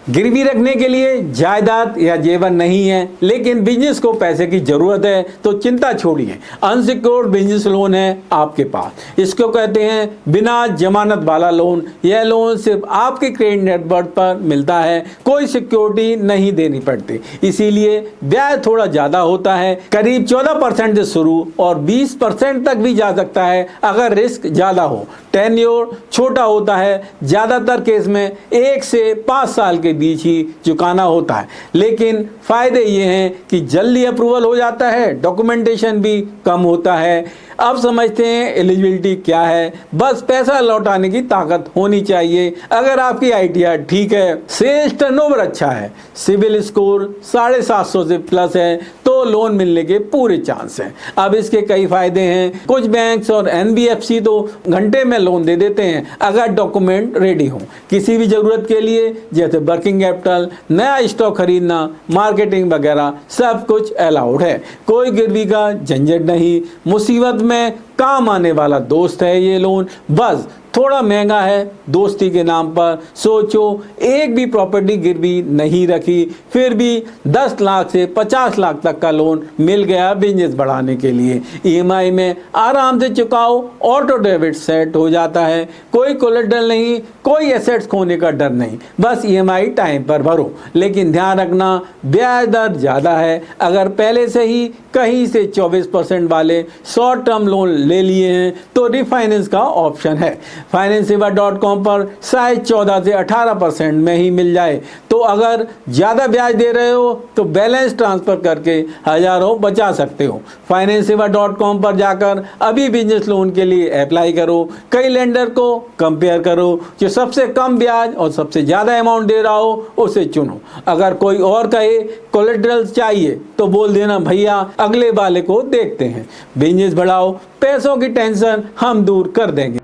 गिरवी रखने के लिए जायदाद या जेवर नहीं है, लेकिन बिजनेस को पैसे की जरूरत है तो चिंता छोड़िए, अनसिक्योर्ड बिजनेस लोन है आपके पास। इसको कहते हैं बिना जमानत वाला लोन। यह लोन सिर्फ आपके क्रेडिट नेटवर्क पर मिलता है, कोई सिक्योरिटी नहीं देनी पड़ती, इसीलिए ब्याज थोड़ा ज्यादा होता है, करीब 14% से शुरू और 20% तक भी जा सकता है अगर रिस्क ज्यादा हो। टेन्योर छोटा होता है, ज्यादातर केस में 1 से 5 साल के बीच ही चुकाना होता है, लेकिन फायदे ये हैं कि जल्दी अप्रूवल हो जाता है, डॉक्यूमेंटेशन भी कम होता है। अब समझते हैं एलिजिबिलिटी क्या है। बस पैसा लौटाने की ताकत होनी चाहिए। अगर आपकी आईटीआर ठीक है, सेल्स टर्नओवर अच्छा है, सिविल स्कोर 750 से प्लस है तो लोन मिलने के पूरे चांस हैं। अब इसके कई फायदे हैं। कुछ बैंक्स और एनबीएफसी तो घंटे में लोन दे देते हैं अगर डॉक्यूमेंट रेडी हो। किसी भी जरूरत के लिए जैसे वर्किंग कैपिटल, नया स्टॉक खरीदना, मार्केटिंग वगैरह सब कुछ अलाउड है। कोई गिरवी का झंझट नहीं, मुसीबत में काम आने वाला दोस्त है ये लोन। बस थोड़ा महंगा है दोस्ती के नाम पर। सोचो, एक भी प्रॉपर्टी गिरवी नहीं रखी, फिर भी 10 लाख से 50 लाख तक का लोन मिल गया बिजनेस बढ़ाने के लिए। ईएमआई में आराम से चुकाओ, ऑटो डेबिट सेट हो जाता है, कोई कोलेटरल नहीं, कोई एसेट्स खोने का डर नहीं, बस ईएमआई टाइम पर भरो। लेकिन ध्यान रखना, ब्याज दर ज़्यादा है। अगर पहले से ही कहीं से 24% वाले शॉर्ट टर्म लोन ले लिए हैं तो रिफाइनेंस का ऑप्शन है। फाइनेंसेवा.com पर शायद 14 से 18% में ही मिल जाए। तो अगर ज़्यादा ब्याज दे रहे हो तो बैलेंस ट्रांसफ़र करके हज़ारों बचा सकते हो। फाइनेंसेवा.com पर जाकर अभी बिजनेस लोन के लिए अप्लाई करो, कई लेंडर को कंपेयर करो, जो सबसे कम ब्याज और सबसे ज़्यादा अमाउंट दे रहा हो उसे चुनो। अगर कोई और कहे कोलेटरल चाहिए तो बोल देना, भैया अगले वाले को देखते हैं। बिजनेस बढ़ाओ, पैसों की टेंशन हम दूर कर देंगे।